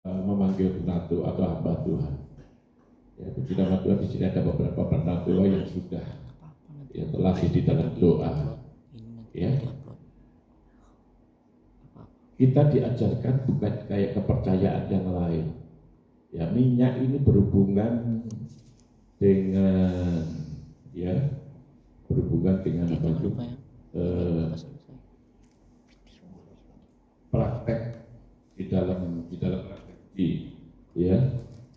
memanggil penatu atau hamba Tuhan. Ya, puji nama Tuhan, di sini ada beberapa penatu yang sudah terlatih di dalam doa. Ya, kita diajarkan bukan kayak kepercayaan yang lain. Ya, minyak ini berhubungan dengan apa itu? Praktek di dalam praktek ya,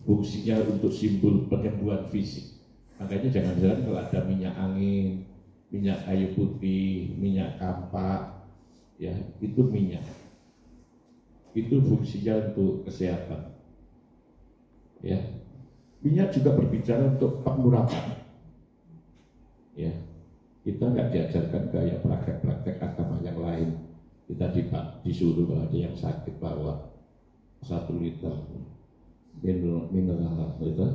fungsinya untuk simbol penyembuhan fisik. Makanya jangan-jangan kalau ada minyak angin, minyak kayu putih, minyak kampak, ya itu minyak. Itu fungsinya untuk kesehatan. Ya, minyak juga berbicara untuk pengurapan. Ya, kita nggak diajarkan kayak praktek-praktek agama yang lain. Kita disuruh kalau ada yang sakit bawa 1 liter mineral itu,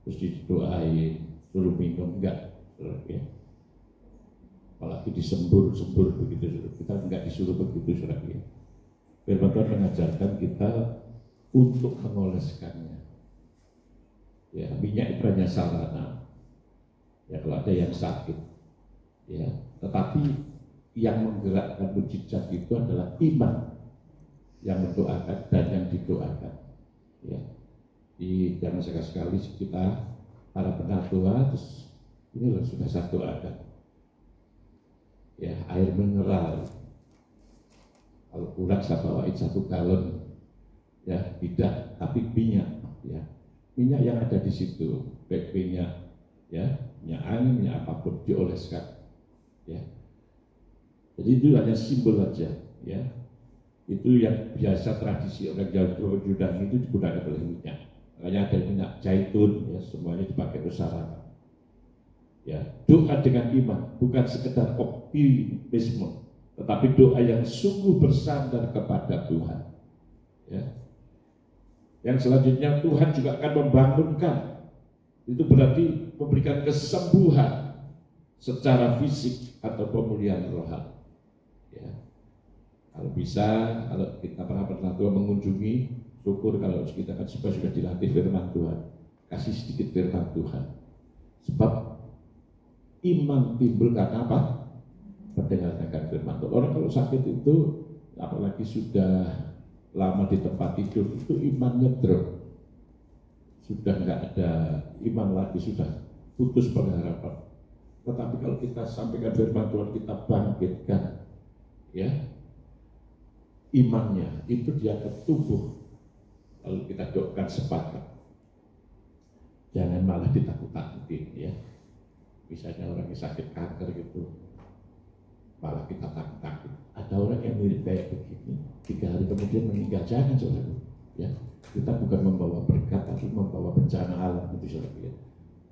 terus didoain, suruh minum, enggak, ya. Apalagi disembur begitu, kita enggak disuruh begitu, ya. Firman Tuhan mengajarkan kita untuk mengoleskannya. Ya, minyak itu hanya sarana. Ya, kalau ada yang sakit, ya, tetapi yang menggerakkan mujizat itu adalah iman yang mendoakan dan yang didoakan. Ya, jangan sekali-sekali kita para penatua terus ini loh sudah saya doakan. Ya, air mineral. Kalau kurang saya bawain 1 galon. Ya, tidak, tapi minyak. Ya, minyak yang ada di situ, baik minyak, ya, minyak angin, minyak apapun dioleskan. Ya, jadi itu hanya simbol saja. Ya, itu yang biasa tradisi orang Jawa Yunani itu digunakan oleh minyak. Makanya ada minyak zaitun, ya, semuanya dipakai bersama. Ya, doa dengan iman bukan sekedar optimisme, tetapi doa yang sungguh bersandar kepada Tuhan. Ya. Yang selanjutnya Tuhan juga akan membangunkan, itu berarti memberikan kesembuhan secara fisik atau pemulihan rohani. Ya. Kalau bisa, kalau kita pernah mengunjungi, syukur kalau kita kan sudah dilatih firman Tuhan, kasih sedikit firman Tuhan. Sebab iman timbul karena apa? Mendengarkan firman Tuhan. Orang kalau sakit itu, apalagi sudah lama di tempat tidur, itu imannya drop. Sudah nggak ada iman lagi, sudah putus pengharapan. Tetapi kalau kita sampaikan firman Tuhan, kita bangkitkan, ya, imannya itu dia akan tumbuh. Lalu kita doakan sepakat, jangan malah ditakut-takutin, ya. Misalnya orang yang sakit kanker gitu, malah kita takut-takut. Ada orang yang mirip kayak begini, 3 hari kemudian meninggal, jangan, saudara. Ya, kita bukan membawa berkat, tapi membawa bencana alam itu, saudara.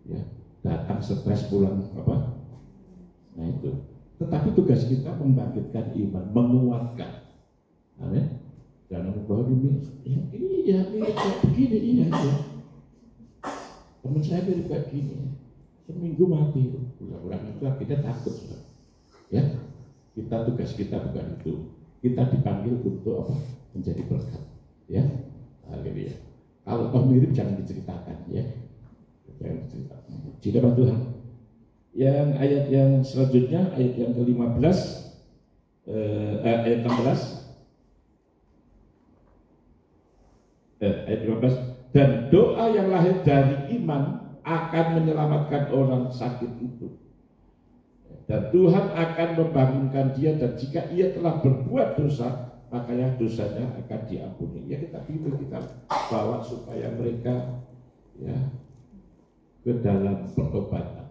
Ya, datang stres, pulang apa? Nah itu. Tetapi tugas kita membangkitkan iman, menguatkan. Amin. Jangan membawa ini, iya mirip kayak begini, iya. Teman saya mirip kayak gini, seminggu mati. Kurang-kurang itu akhirnya takut, saudara. Ya, tugas kita bukan itu. Kita dipanggil untuk apa? Menjadi berkat. Ya, akhirnya. Kalau toh mirip jangan diceritakan, ya. Jangan diceritakan. Tidak Tuhan. Yang ayat yang selanjutnya, ayat yang ke-15, ayat 16. Ayat 15. Dan doa yang lahir dari iman akan menyelamatkan orang sakit itu. Dan Tuhan akan membangunkan dia, dan jika ia telah berbuat dosa, makanya dosanya akan diampuni. Ya, kita pilih, kita bawa supaya mereka, ya, ke dalam pertobatan.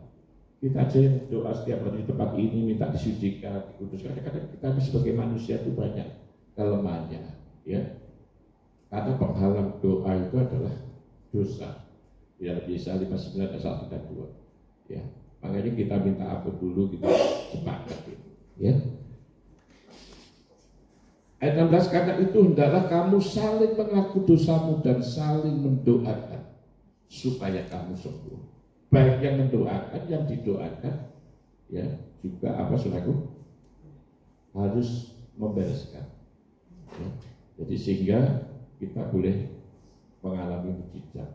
Kita aja yang doa setiap hari di tempat ini minta disucikan, dikuduskan. Kadang-kadang kita sebagai manusia itu banyak kelemahannya, ya. Karena penghalang doa itu adalah dosa. Ya, bisa 59 ayat 1 dan 2. Ya. Makanya kita minta ampun dulu, kita sepakat, ya. Ayat 16, karena itu hendaklah kamu saling mengaku dosamu dan saling mendoakan supaya kamu sembuh. Baik yang mendoakan, yang didoakan, ya, juga apa, saudaraku, harus membereskan. Ya. Jadi sehingga kita boleh mengalami mujizat.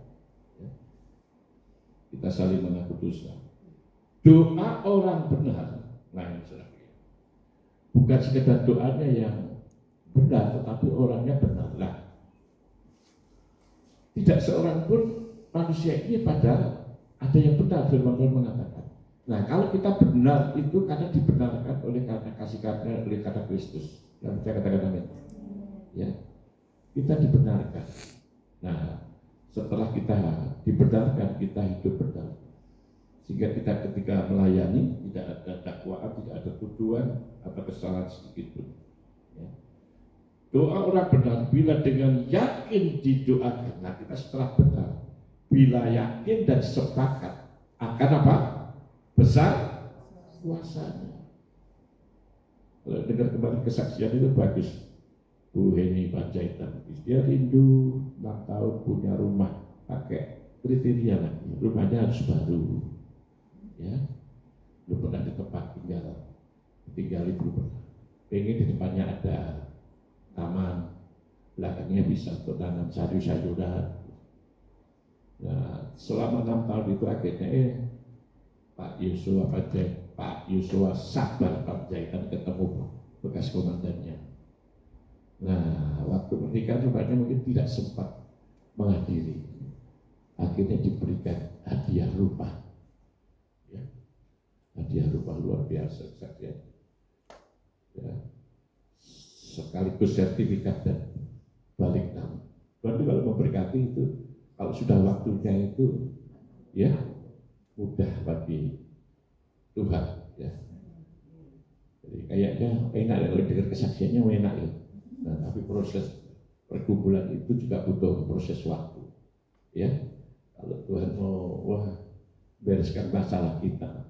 Ya. Kita saling mengaku dosa. Doa orang benar, lain sebagainya. Bukan sekedar doanya yang benar, tetapi orangnya benarlah. Tidak seorang pun manusia ini pada ada yang benar, firman Tuhan mengatakan. Nah, kalau kita benar itu karena dibenarkan oleh karena kasih karunia oleh karena Kristus. Yang saya katakan amin. Ya, kita dibenarkan. Nah, setelah kita dibenarkan, kita hidup benar. Sehingga kita ketika melayani tidak ada dakwaan, tidak ada tuduhan atau kesalahan sedikit pun. Ya. Doa orang benar bila dengan yakin didoakan. Nah, kita setelah benar, bila yakin dan sepakat akan apa? Besar kuasanya. Kalau dengar kembali kesaksian itu bagus. Bu Heni Panjaitan, dia rindu 6 tahun punya rumah, pakai kriteria lagi, rumahnya harus baru. Ya, belum pernah di tempat tinggal belum pernah. Pengen di depannya ada taman, belakangnya bisa untuk tanam sayur-sayuran. Nah, selama 6 tahun itu akhirnya Pak Yosua Sabar Panjaitan ketemu bekas komandannya. Nah, waktu pernikahan rupanya mungkin tidak sempat menghadiri. Akhirnya diberikan hadiah rumah. Ya. Hadiah rumah luar biasa saja. Ya. Sekaligus sertifikat dan balik nama. Berarti kalau memberkati itu, kalau sudah waktunya itu, ya mudah bagi Tuhan. Ya. Jadi kayaknya enak ya, kalau dengar kesaksiannya enak ya. Nah, tapi proses pergumulan itu juga butuh proses waktu. Ya, kalau Tuhan mau bereskan masalah kita,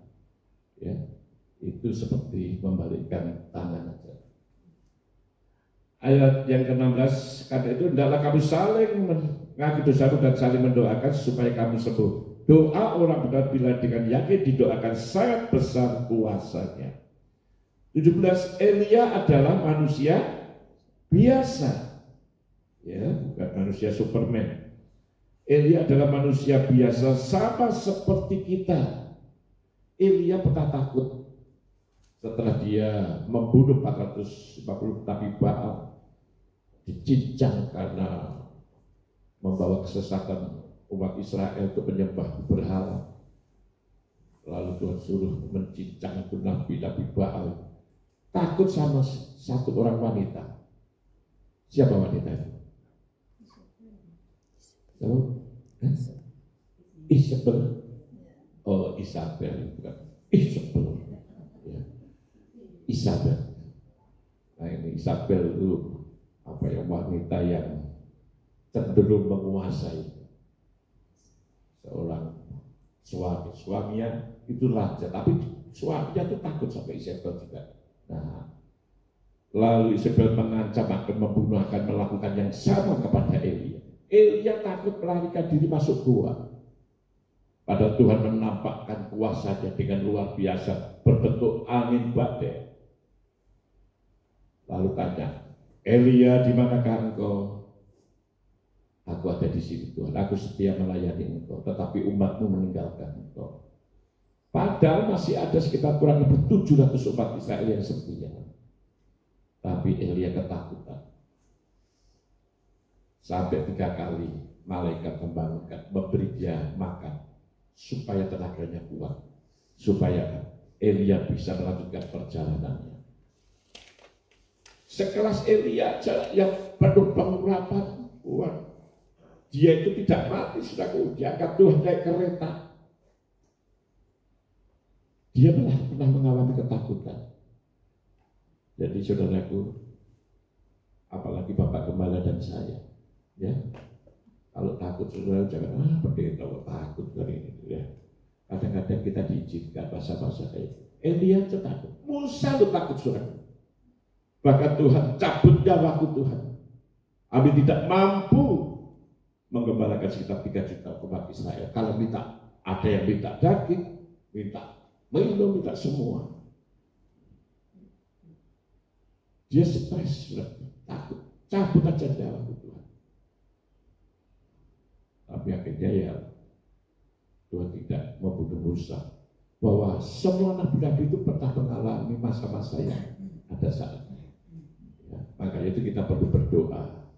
ya, itu seperti membalikkan tangan aja. Ayat yang ke-16, kata itu, hendaklah kamu saling mengaku dosamu dan saling mendoakan supaya kamu sembuh. Doa orang benar bila dengan yakin didoakan sangat besar kuasanya. 17, Elia adalah manusia biasa, ya, bukan manusia Superman. Elia adalah manusia biasa sama seperti kita. Elia pernah takut setelah dia membunuh 450 nabi Baal, dicincang karena membawa kesesatan umat Israel untuk menyembah berhala. Lalu Tuhan suruh mencincang itu nabi-nabi Baal. Takut sama satu orang wanita. Siapa wanita itu? Isabel. Oh, Isabel, bukan Isabel. Ya. Isabel. Nah, ini Isabel itu apa ya, wanita yang cenderung menguasai seorang suami. Suaminya itu raja, tapi suaminya itu takut sampai Isabel juga. Nah, lalu Isabel mengancam akan membunuh, akan melakukan yang sama kepada Elia. Elia takut melarikan diri masuk gua. Padahal Tuhan menampakkan kuasanya dengan luar biasa, berbentuk angin badai. Lalu tanya, Elia, di manakah engkau? Aku ada di sini Tuhan, aku setia melayani engkau, tetapi umatmu meninggalkan engkau. Padahal masih ada sekitar kurang lebih 700 umat Israel yang setia. Tapi Elia ketakutan. Sampai 3 kali malaikat membangunkan, memberi dia makan supaya tenaganya kuat, supaya Elia bisa melanjutkan perjalanannya. Sekelas Elia yang penuh pengharapan, dia itu tidak mati, sudah diangkat Tuhan naik kereta. Dia pernah mengalami ketakutan. Jadi saudaraku, apalagi Bapak Gembala dan saya, ya, kalau takut saudara jangan pendeta takut dari ini, ya. Kadang-kadang kita diizinkan bahasa-bahasa kayak Elia takut, Musa lu takut saudara. Bahkan Tuhan cabut nyawaku Tuhan. Abi tidak mampu menggembalakan sekitar 3 juta umat Israel. Kalau minta, ada yang minta daging, minta minum, minta semua. Dia stres, takut, cabut aja nyawaku Tuhan. tapi akhirnya ya Tuhan tidak membunuh Musa. Bahwa semua nabi-nabi itu pernah mengalami masa-masa yang ada saatnya. Ya, makanya itu kita perlu berdoa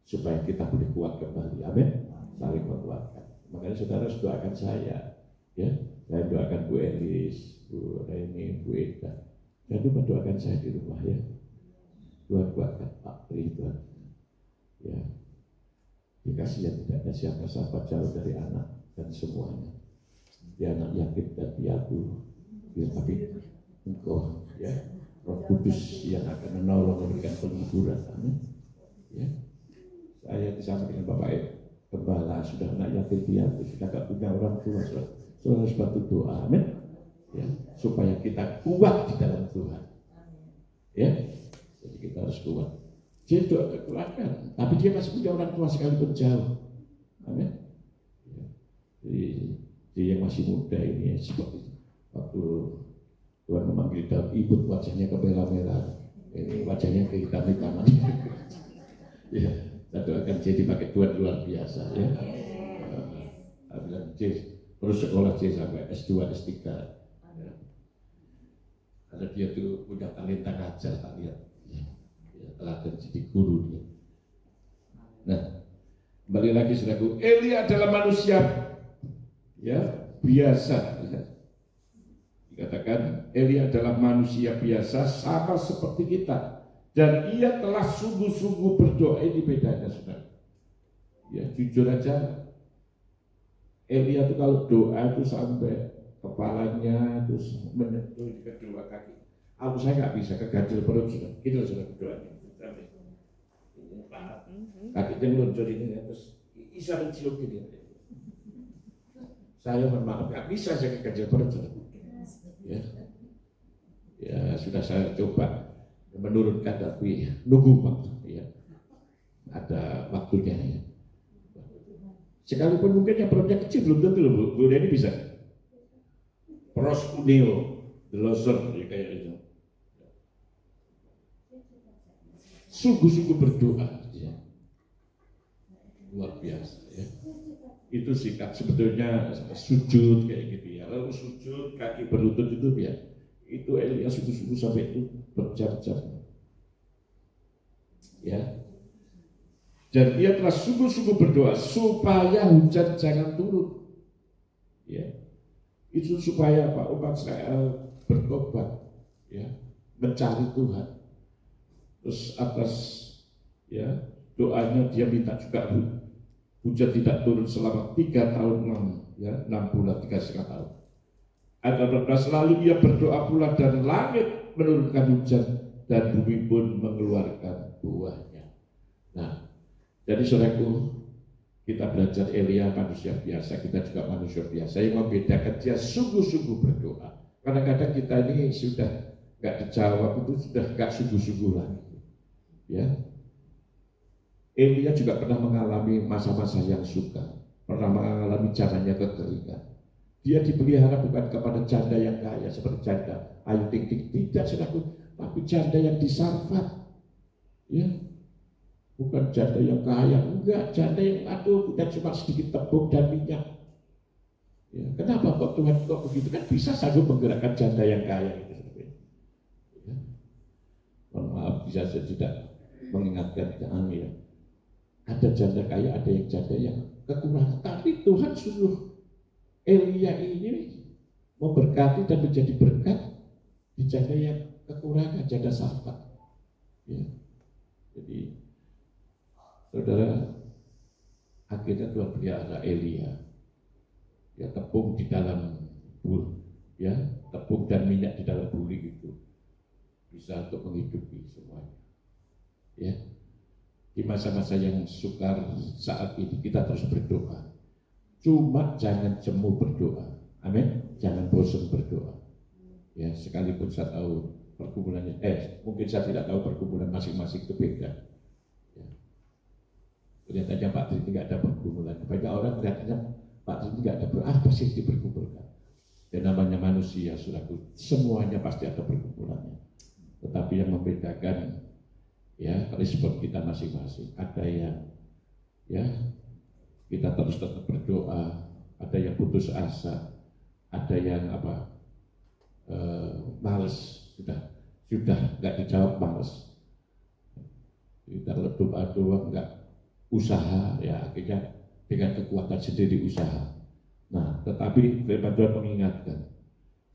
supaya kita boleh kuat kembali. Amin. Saling menguatkan. Makanya saudara harus doakan saya. Ya, saya doakan Bu Elis, Bu Reni, Bu Eda. Jangan lupa doakan saya di rumah ya. Tuhan kuatkan Pak Pri, Tuhan. Ya, dikasih yang tidak ada siapa-siapa jauh dari anak dan semuanya. Dia anak yakin dan piatu, ya, tapi Engkau ya Roh Kudus yang akan menolong memberikan penghiburan. Amin. Ya, saya bersama dengan Bapak Gembala sudah anak yatim piatu, sudah tidak punya orang tua, saudara harus bantu doa. Amin. Ya, supaya kita kuat di dalam Tuhan. Ya, jadi kita harus kuat. Dia doa kekuatan, tapi dia masih punya orang tua sekalipun jauh. Amin. Ya. Jadi yang masih muda ini seperti waktu Tuhan memanggil Daud, ibu wajahnya kemerah-merah, wajahnya kehitam-hitaman. Ya, saya doakan jadi pakai Tuhan luar biasa ya. Bilang terus sekolah sampai S2, S3. Ya. Karena dia tuh punya talenta ngajar, tak lihat. Ya, teladan jadi guru dia. Nah, kembali lagi saudaraku, Elia adalah manusia ya biasa. Dikatakan Elia adalah manusia biasa sama seperti kita, dan ia telah sungguh-sungguh berdoa. Ini bedanya saudara. Ya jujur aja, Elia itu kalau doa itu sampai kepalanya terus menyentuh di kedua kaki. Aku saya nggak bisa, keganjil perut sudah. Itu sudah doanya. Kakinya meluncur ini terus bisa mencium gini. Saya bermaaf, nggak bisa saya keganjil perut. Ya. Ya sudah saya coba menurunkan, tapi nunggu waktu. Ya. Ada waktunya ya. Sekalipun mungkin yang perutnya kecil belum tentu loh, Bu Deni bisa. Proskuneo, deloser ya kayak itu. Sungguh-sungguh berdoa, ya. Luar biasa ya. Itu sikap sebetulnya sujud kayak gitu ya. Lalu sujud kaki berlutut itu ya. Itu Elia sungguh-sungguh sampai itu berjam-jam. Ya. Dan dia telah sungguh-sungguh berdoa supaya hujan jangan turun. Ya. Itu supaya Pak umat Israel bertobat, ya, mencari Tuhan. Terus atas ya doanya dia minta juga hujan tidak turun selama 3 tahun 6 bulan 3,5 tahun. Ayat 18, lalu ia berdoa pula dan langit menurunkan hujan dan bumi pun mengeluarkan buahnya. Nah, jadi saudaraku, kita belajar Elia manusia biasa, kita juga manusia biasa. Yang membedakan dia sungguh-sungguh berdoa. Kadang-kadang kita ini sudah nggak dijawab, itu sudah nggak sungguh-sungguh lagi. Ya, Elia juga pernah mengalami masa-masa yang sukar, pernah mengalami zamannya kekeringan. Dia dipelihara bukan kepada janda yang kaya seperti janda Ayu Ting Ting, tidak saudaraku, tapi janda yang disarfat. Ya, bukan janda yang kaya, enggak, janda yang aduh dan cuma sedikit tepung dan minyak. Ya, kenapa kok Tuhan kok begitu, kan bisa sanggup menggerakkan janda yang kaya gitu. Ya. Mohon maaf bisa saya tidak mengingatkan jangan ya. Ada janda kaya, ada yang janda yang kekurangan, tapi Tuhan suruh Elia ini memberkati dan menjadi berkat di janda yang kekurangan, janda sarfat. Ya. Jadi saudara, akhirnya Tuhan pelihara Elia. Ya, tepung di dalam ya, tepung dan minyak di dalam buli itu bisa untuk menghidupi semuanya. Ya, di masa-masa yang sukar saat ini kita terus berdoa. Cuma jangan jemu berdoa. Amin. Jangan bosan berdoa. Ya, sekalipun saya tahu pergumulannya, mungkin saya tidak tahu pergumulan masing-masing itu beda. Ya. Kelihatannya Pak Tri tidak ada pergumulan. Banyak orang kelihatannya Pak Tri tidak ada apa sih dipergumulkan. Dan namanya manusia, saudaraku, semuanya pasti ada pergumulannya. Tetapi yang membedakan ya respon kita masing-masing. Ada yang ya kita terus tetap berdoa. Ada yang putus asa, ada yang males, sudah nggak dijawab, males. Kita doa nggak usaha, ya akhirnya dengan kekuatan sendiri usaha. Nah, tetapi firman Tuhan mengingatkan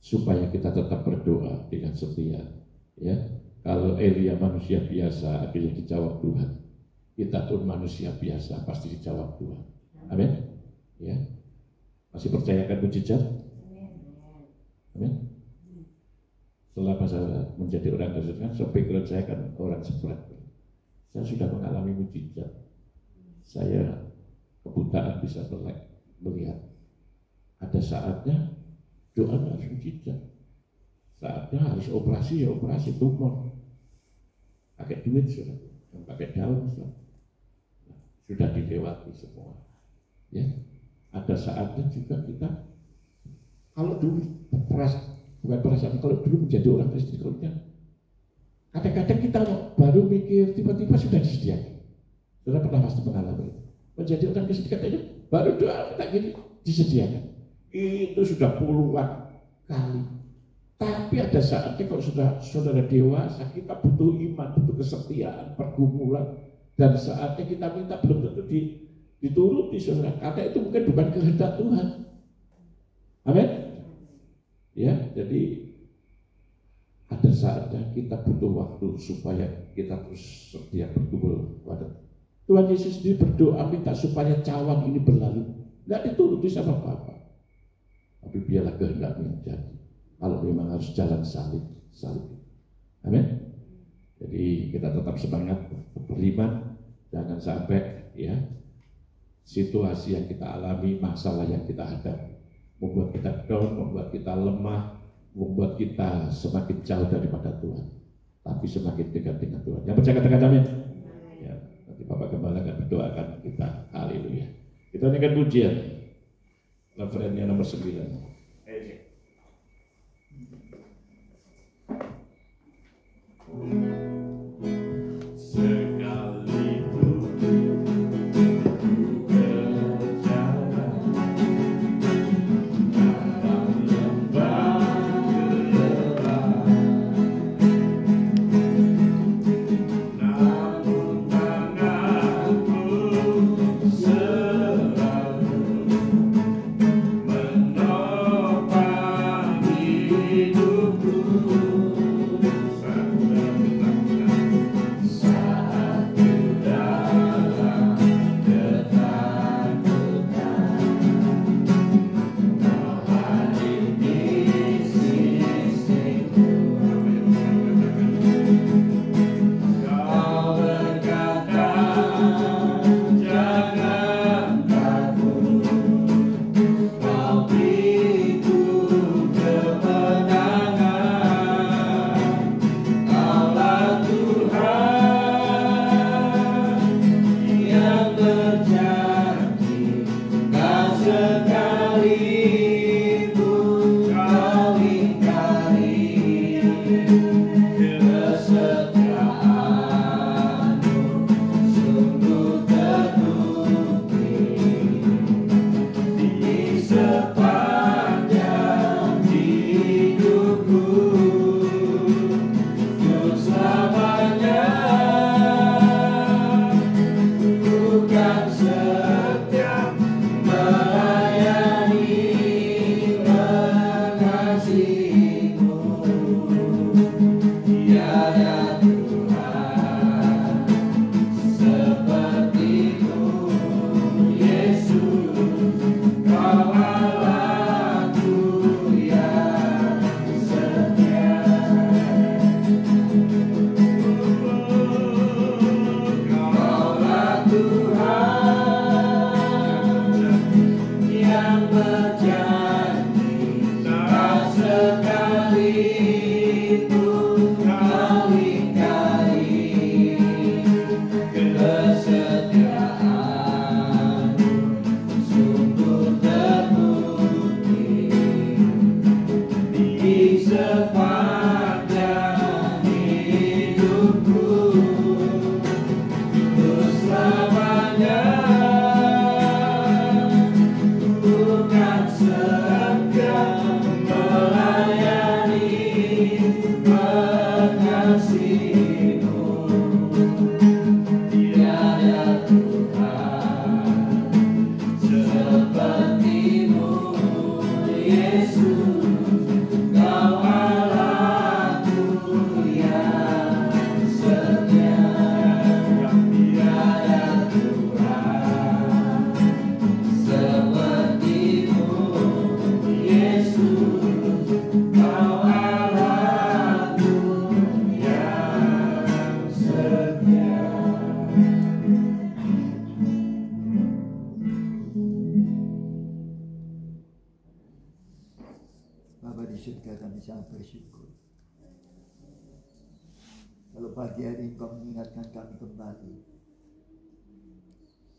supaya kita tetap berdoa dengan setia. Ya, kalau Elia manusia biasa akhirnya dijawab Tuhan, kita pun manusia biasa pasti dijawab Tuhan. Amin. Ya, masih percayakan mujizat? Amin. Setelah masa menjadi orang Kristen kan, background saya kan orang sebelah. Saya sudah mengalami mujizat. Saya kebutaan bisa melihat. Ada saatnya doa harus mujizat. Saatnya harus operasi, ya operasi tumor. Pakai duit sudah, pakai daun sudah dilewati semua. Ya, ada saatnya juga kita, kalau dulu kalau dulu menjadi orang Kristen, kadang-kadang kita baru mikir tiba-tiba sudah disediakan. Sudah pernah pasti mengalami menjadi orang Kristen, katanya baru doa tak gini disediakan. Itu sudah puluhan kali. Tapi ada saatnya kalau sudah saudara dewasa, kita butuh iman, butuh kesetiaan, pergumulan, dan saatnya kita minta belum tentu dituruti saudara. Karena itu mungkin bukan kehendak Tuhan. Amin. Ya, jadi ada saatnya kita butuh waktu supaya kita terus setia bergumul pada Tuhan. Yesus sendiri berdoa minta supaya cawan ini berlalu, nggak dituruti sama Bapa, tapi biarlah kehendakmu yang jadi. Kalau memang harus jalan salib. Amin. Jadi kita tetap semangat beriman, jangan sampai ya situasi yang kita alami, masalah yang kita hadapi membuat kita down, membuat kita lemah, membuat kita semakin jauh daripada Tuhan, tapi semakin dekat dengan Tuhan. Yang percaya katakan amin. Ya, nanti Bapak Gembala akan berdoakan kita. Haleluya. Kita nyanyikan pujian referennya nomor 9. No. surga, kami sangat bersyukur. Kalau pagi hari Engkau mengingatkan kami kembali,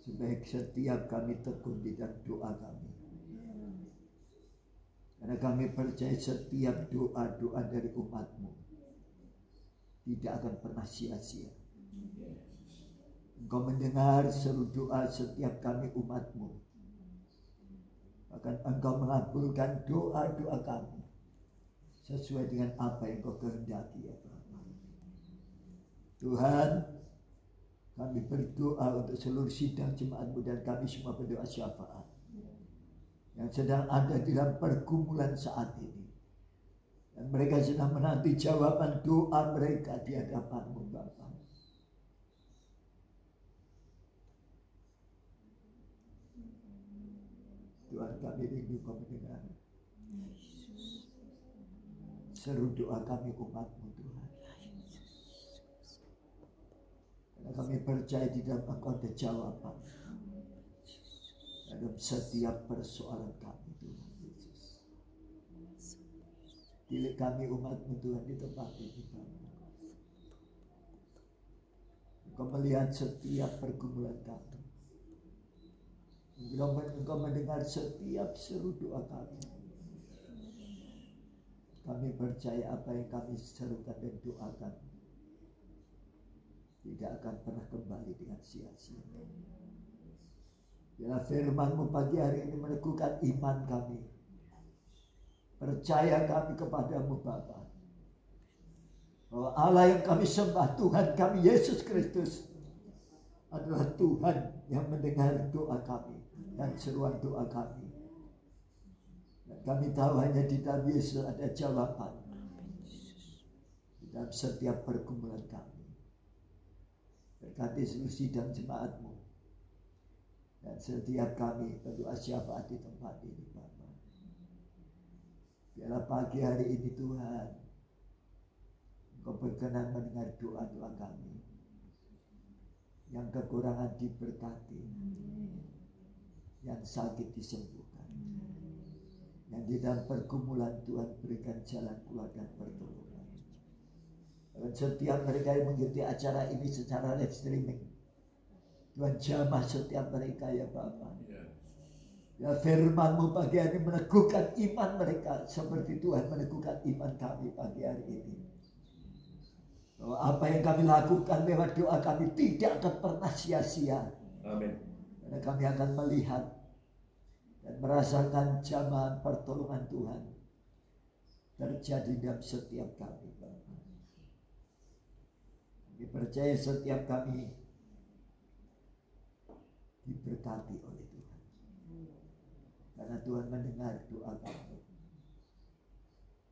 supaya setiap kami tekun di dalam doa kami. Karena kami percaya setiap doa-doa dari umat-Mu tidak akan pernah sia-sia. Engkau mendengar seluruh doa setiap kami umat-Mu. Bahkan Engkau mengabulkan doa-doa kami sesuai dengan apa yang Engkau kehendaki, ya Bapa. Tuhan, kami berdoa untuk seluruh sidang jemaat-Mu dan kami semua berdoa syafaat yang sedang ada di dalam pergumulan saat ini. Dan mereka sedang menanti jawaban doa mereka di hadapan-Mu, Bapa. Tuhan, kami rindu Kau mendengar seru doa kami umat-Mu, Tuhan. Karena kami percaya di dalam Engkau ada jawaban dalam setiap persoalan kami, Tuhan Yesus. Pilih kami umat-Mu, Tuhan, di tempat ini, Bapa. Engkau melihat setiap pergumulan kami. Engkau mendengar setiap seru doa kami. Kami percaya apa yang kami serukan dan doakan tidak akan pernah kembali dengan sia-sia. Bila firman-Mu pagi hari ini meneguhkan iman kami, percaya kami kepadamu, Bapa, bahwa Allah yang kami sembah, Tuhan kami Yesus Kristus, adalah Tuhan yang mendengar doa kami dan seruan doa kami. Dan kami tahu hanya di dalam Yesus ada jawaban di dalam setiap pergumulan kami. Berkati seluruh sidang jemaat-Mu dan setiap kami berdoa syafaat di tempat ini, Bapa. Biarlah pagi hari ini, Tuhan, Engkau berkenan mendengar doa-doa kami. Yang kekurangan diberkati, yang sakit disembuhkan, yang di dalam pergumulan Tuhan berikan jalan keluar dan pertolongan. Dan setiap mereka yang mengikuti acara ini secara live streaming, Tuhan jamah setiap mereka, ya Bapa. Ya, firman-Mu pagi hari meneguhkan iman mereka seperti Tuhan meneguhkan iman kami pagi hari ini. Bahwa apa yang kami lakukan lewat doa kami tidak akan pernah sia-sia. Amin. Karena kami akan melihat dan merasakan jamahan pertolongan Tuhan terjadi dalam setiap kami, Bapa. Kami percaya setiap kami diberkati oleh Tuhan. Karena Tuhan mendengar doa kami.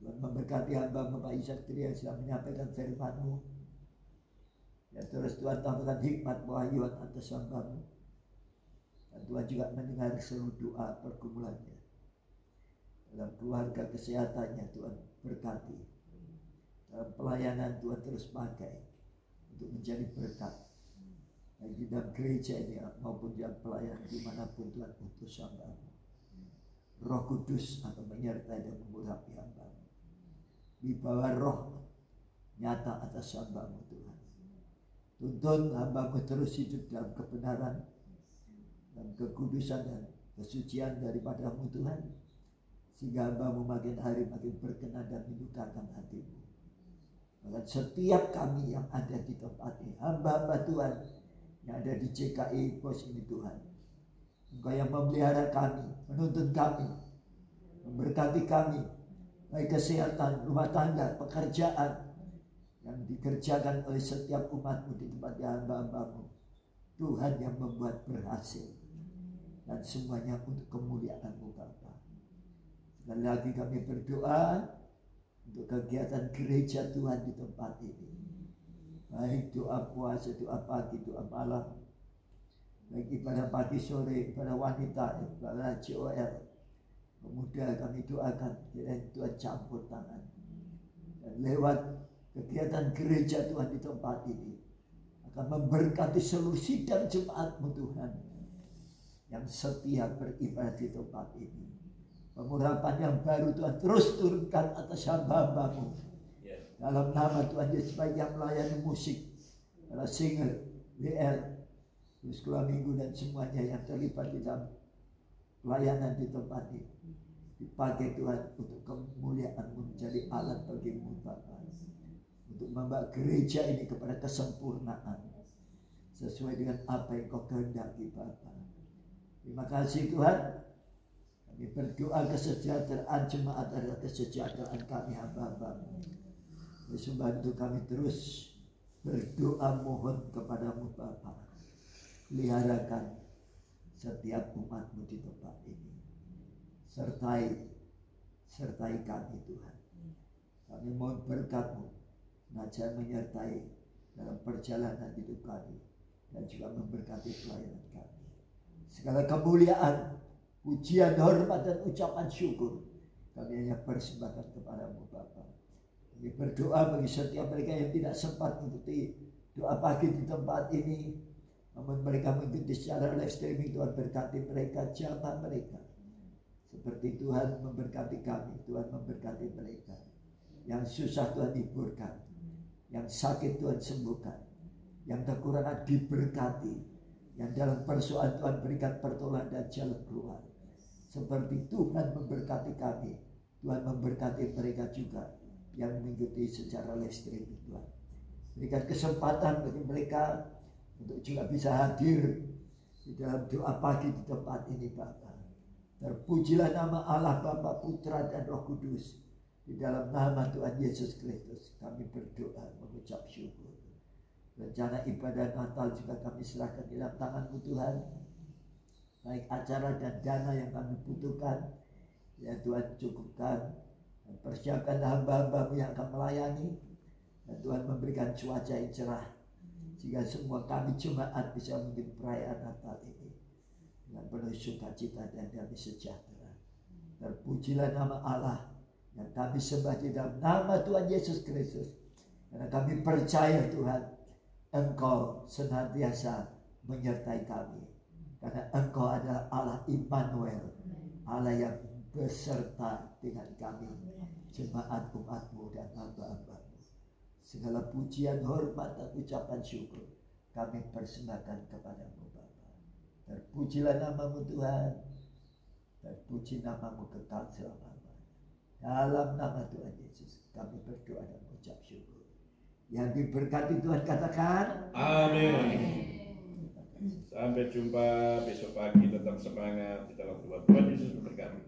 Tuhan memberkati hamba Bapak Ishak Tri yang sudah menyampaikan firman-Mu. Dan terus Tuhan tambahkan hikmat wahyuan atas hamba-Mu. Dan Tuhan juga mendengar seluruh doa pergumulannya. Dalam keluarga kesehatannya Tuhan berkati. Dalam pelayanan Tuhan terus pakai untuk menjadi berkat. Baik di dalam gereja ini maupun dalam pelayanan dimanapun Tuhan utus hamba-Mu. Roh Kudus akan menyertai dan mengurapi hamba-Mu. Di bawah roh nyata atas hamba-Mu, Tuhan. Tuntun hamba-Mu terus hidup dalam kebenaran dan kekudusan dan kesucian daripada-Mu, Tuhan. Sehingga hamba-Mu makin hari makin berkenan dan menyukakan hati-Mu. Bahkan setiap kami yang ada di tempat ini, hamba-hamba Tuhan yang ada di JKI Pos ini, Tuhan. Engkau yang memelihara kami, menuntun kami, memberkati kami, baik kesehatan, rumah tangga, pekerjaan yang dikerjakan oleh setiap umat-Mu di tempat hamba-hamba-Mu. Tuhan yang membuat berhasil. Dan semuanya untuk kemuliaan-Mu, Bapa. Sekali lagi kami berdoa untuk kegiatan gereja Tuhan di tempat ini. Baik doa puasa, doa pagi, doa malam. Baik ibadah pagi, sore, ibadah wanita, ibadah COL. Pemuda kami doakan, kiranya Tuhan campur tangan. Dan lewat kegiatan gereja Tuhan di tempat ini akan memberkati seluruh sidang jemaat-Mu, Tuhan, yang setia beribadah di tempat ini. Pengurapan yang baru Tuhan terus turunkan atas hamba-Hamba-Mu. Dalam nama Tuhan Yesus, baik yang melayani musik, para singer, WL, terus sekolah minggu dan semuanya yang terlibat di dalam pelayanan di tempat ini. Dipakai Tuhan untuk kemuliaan-Mu, menjadi alat bagi-Mu Bapa. Untuk membawa gereja ini kepada kesempurnaan. Sesuai dengan apa yang Kau kehendaki Bapa. Terima kasih Tuhan. Kami berdoa kesejahteraan jemaat adalah kesejahteraan kami hamba-Hamba-Mu. Yesus bantu kami terus berdoa mohon kepadamu Bapa. Peliharakan setiap umat-Mu di tempat ini. Sertai kami Tuhan. Kami mohon berkat-Mu. Sengaja menyertai dalam perjalanan hidup kami. Dan juga memberkati pelayanan kami. Segala kemuliaan, pujian, hormat dan ucapan syukur kami hanya persembahkan kepadamu Bapa. Kami berdoa bagi setiap mereka yang tidak sempat mengikuti doa pagi di tempat ini, namun mereka mengikuti secara live streaming. Tuhan berkati mereka, jamah mereka. Seperti Tuhan memberkati kami, Tuhan memberkati mereka. Yang susah Tuhan hiburkan, yang sakit Tuhan sembuhkan, yang kekurangan diberkati. Yang dalam persoalan Tuhan berikan pertolongan dan jalan keluar. Seperti Tuhan memberkati kami, Tuhan memberkati mereka juga yang mengikuti secara live streaming Tuhan. Berikan kesempatan bagi mereka untuk juga bisa hadir di dalam doa pagi di tempat ini Bapa. Terpujilah nama Allah Bapa, Putra dan Roh Kudus. Di dalam nama Tuhan Yesus Kristus kami berdoa mengucap syukur. Rencana ibadah Natal juga kami serahkan di dalam tangan-Mu Tuhan. Baik acara dan dana yang kami butuhkan, ya Tuhan cukupkan. Dan persiapkan hamba-hamba-Mu yang akan melayani. Dan Tuhan memberikan cuaca yang cerah. Sehingga semua kami jemaat bisa mengikuti perayaan Natal ini dengan penuh sukacita dan damai sejahtera. Terpujilah nama Allah yang kami sembah di dalam nama Tuhan Yesus Kristus. Karena kami percaya Tuhan, Engkau senantiasa menyertai kami. Karena Engkau adalah Allah Immanuel, Allah yang beserta dengan kami, jemaat umat-Mu dan hamba-hamba-Mu. Segala pujian, hormat dan ucapan syukur kami persembahkan kepadamu Bapa. Terpujilah nama-Mu Tuhan, terpuji nama-Mu kekal selama-lamanya. Dalam nama Tuhan Yesus kami berdoa dan mengucap syukur. Yang diberkati Tuhan katakan amin. Sampai jumpa besok pagi, tetap semangat di dalam Tuhan. Tuhan Yesus memberkati.